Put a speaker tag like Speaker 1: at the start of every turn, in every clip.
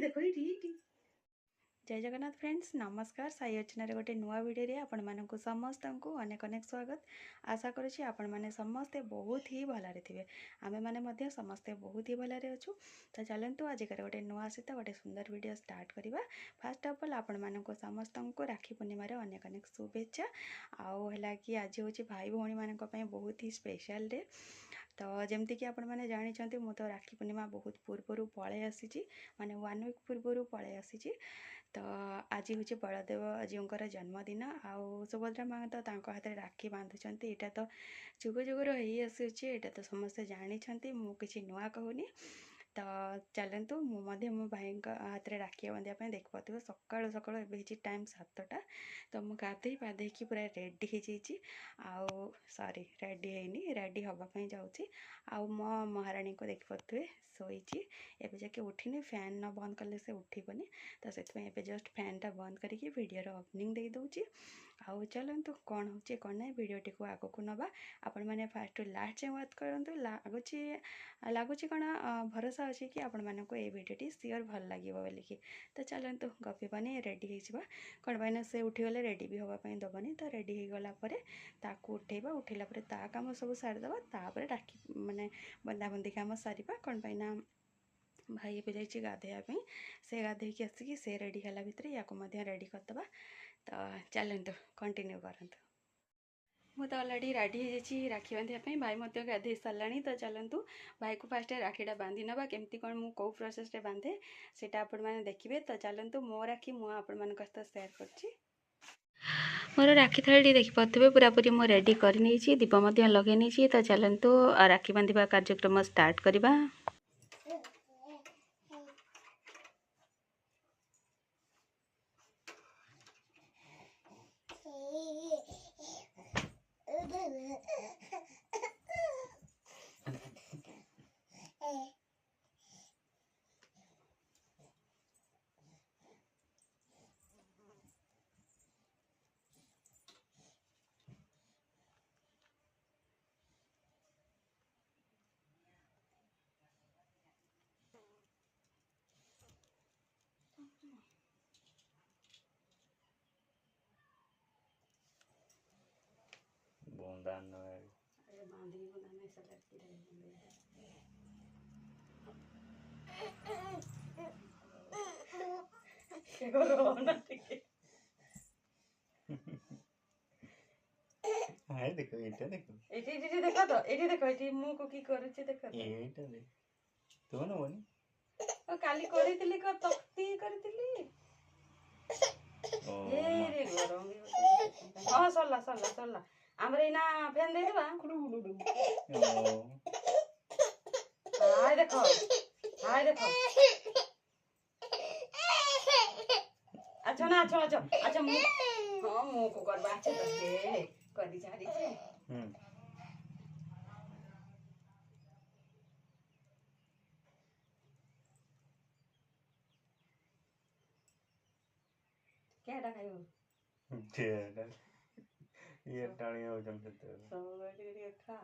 Speaker 1: देखो ये जय जगन्नाथ फ्रेंड्स नमस्कार साई अर्चना गोटे नुआ भिडियो आपण मानक समस्त को अनेक अनेक स्वागत आशा करुँच आपण मैंने समस्ते बहुत ही भलरे थे आमे मैंने समस्ते बहुत ही भलरे अच्छु तो चलतु आजिकार गोटे नुआ सहित गोटे सुंदर वीडियो स्टार्ट करवा। फास्ट ऑफ ऑल आपण मानक समस्त को राखी पूर्णिमार अनेक अनेक शुभेच्छा आउ है कि आज हूँ भाई भौणी मान बहुत ही स्पेशल डे। तो जमती कि आपण मैंने जानी मु तो राखी पूर्णिमा बहुत पूर्वर पलि आसी माने 1 वीक पूर्वर पलि आसी। तो आज हूँ बलदेव जीवर जन्मदिन आउ सुभद्रा माँ तो हाथ में राखी बांधुंट यहाँ तो जुग जुगर हो आसूँ यहाँ तो समस्ते जानते मुझे नुआ कहूनी। तो चलतु मो भाई हाथ में राखी बांधापी देख पाते सकालू सकालू ए टाइम 7टा। तो मुझे गाधे पाधे पूरा रेडी हो सॉरी रेडी है रेडी हाँपाई जाऊँगी आउ मो महाराणी को देख पाते शोची एवं जाके उठिनी फैन न बंद कले से उठबनी। तो से जस्ट फैन टा बंद करके वीडियो ओपनिंग दे दूची आउ चलतु कौन हो कौन ना वीडियो टी को आगक नवा आपण मैंने फास्ट लास्ट जाए वाच करूँ लगुच कौन भरोसा अच्छी कि आपण मानक ये वीडियो सियोर भल लगे बोलिकी। तो चलतु गपीबनी रेडी हो कौन पाई से उठीगले रेडी भी हाँपाई दबनी। तो रेडी हो गलापर ताकू उठेबा उठेला ता काम सब सारीदे तापर राखी माने बंधाबंधी काम सारिबा कौन पाई ना भाई ए जाइए गाधेवाई से गाधे आसिकी से रेडी है भितर या रेडी करदे। तो चलतु कंटिन्यू करतु मु तो अलरेडी रेडी हो राखी बांधापी भाई मत गाधे सारा। तो चलतु भाई को फास्ट राखीटा बांधि नवा केमती कौन मु कौ प्रोसेस रे बांधे सेटा आपण मैंने देखिए। तो चलतु मो राखी मु आपण मान सहित शेयर करछि। मोर राखी थाली देखिपे पूरा पूरी मु रेडी कर दीप लगे नहीं। तो चलतु राखी बांधा कार्यक्रम स्टार्ट करवा।
Speaker 2: बूंदान
Speaker 1: अरे बांधी बुंदा नहीं सलट की रही के करो ना ठीक है।
Speaker 2: हाय देखो एटा देखो
Speaker 1: एटी देखो तो एटी देखो एटी मु को की करूची देखो तो
Speaker 2: एटा दे तो ना बनी
Speaker 1: ओ काली करितली को तक्ती करितली
Speaker 2: ओ
Speaker 1: ए रे गरम हां सरला सरला सरला हमरे ना फैन दे देबा कुडु कुडु
Speaker 2: ओ
Speaker 1: हाय देखो अच्छा ना अच्छा मु हां मु को करबा अच्छा दे करी जारी छे केडा खायो
Speaker 2: तेरा ये टाणी हो जम सकते
Speaker 1: सब बैठी खा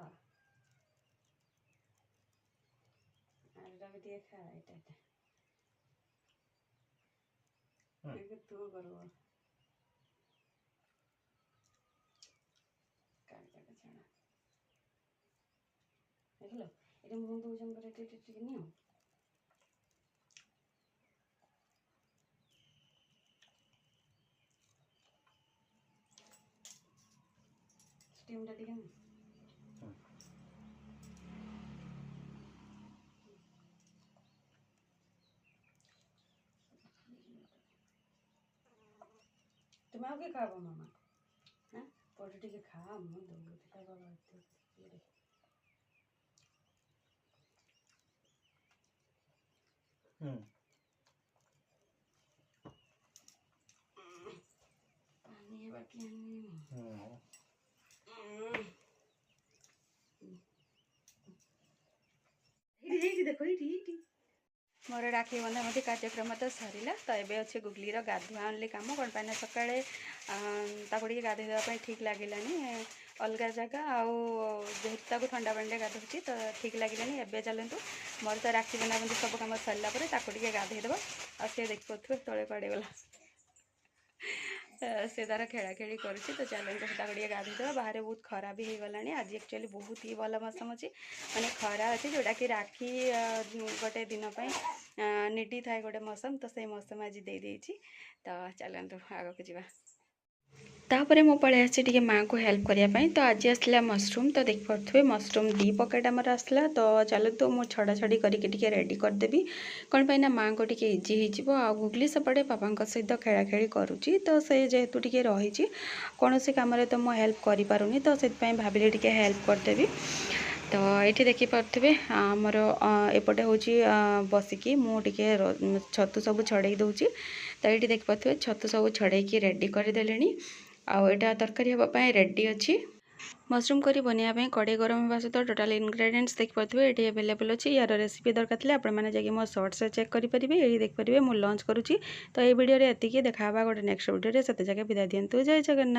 Speaker 1: आटा भी खा एटा एक तू करबो काट काट छाना देखलो एटा मुंह दो जम करे टिक नियो स्टीम टा दिखे तुम आगे खाबो मामा हैं पड़े टिके खा मु दो खाइबा बात पानी है बाकी देखो मोर राखी बंधाबंधी कार्यक्रम तो सरला। तो ये अच्छे गुगली गाधुआ ओनली कम कौन पाई सका गाधे देवाई ठीक लगे अलग जगह आहेतु ठंडा पानी गाधुची तो ठीक लगे एवं चलतु मोर तो राखी बंधाबंधी सब कम सरलापर गाधेदेव आ सी देखिए तले कड़े गला से तार खेला खेली करुच्ची तो चलते टे गाधेदेव बाहर बहुत खरा भी हो गला आज एक्चुअली बहुत ही भल मौसम अच्छी मैंने खरा अच्छी जोटा कि राखी गोटे दिन निडी थाए गोटे मौसम तो से मौसम आज दे तो चलतु आग को जा तापर मो पलि आसी माँ को हेल्प करने तो आज आसला मशरूम तो देख पारे मशरूम 2 पकेट आमर आसला तो चलतु मु छड़ा छड़ी करके रेडी करदेवी कौन पाई माँ को टिके इजी हो गुगली सेपटे पापा सहित खेला खेली करुच्ची तो से जेहेतु टिके रही कौन सी कम तो मुझे हेल्प करें तो से भाविली टिके हेल्प करदेवी तो ये देखिपे आमर एपटे हूँ बसिकी मुझे छतु सब छड़े दूची तो ये देखिपे छतु सब छड़े रेडी करदे आटा तरकारी हाँपाई रेडी अच्छी मशरूम करी बनवाई कड़े गरम होगा सहित टोटाल इनग्रेडिएंट्स देखिपे ये अवेलेबल अच्छी यार रेसिपी दरकार थे आपने जाकि मो शॉर्ट्स चेक करेंगे ये देखिए मुझे लंच करुच्ची तो ये वीडियो एतिकी देखा गोटे नेक्स्ट वीडियो से जाके विदा दिंतु जय जगन्नाथ।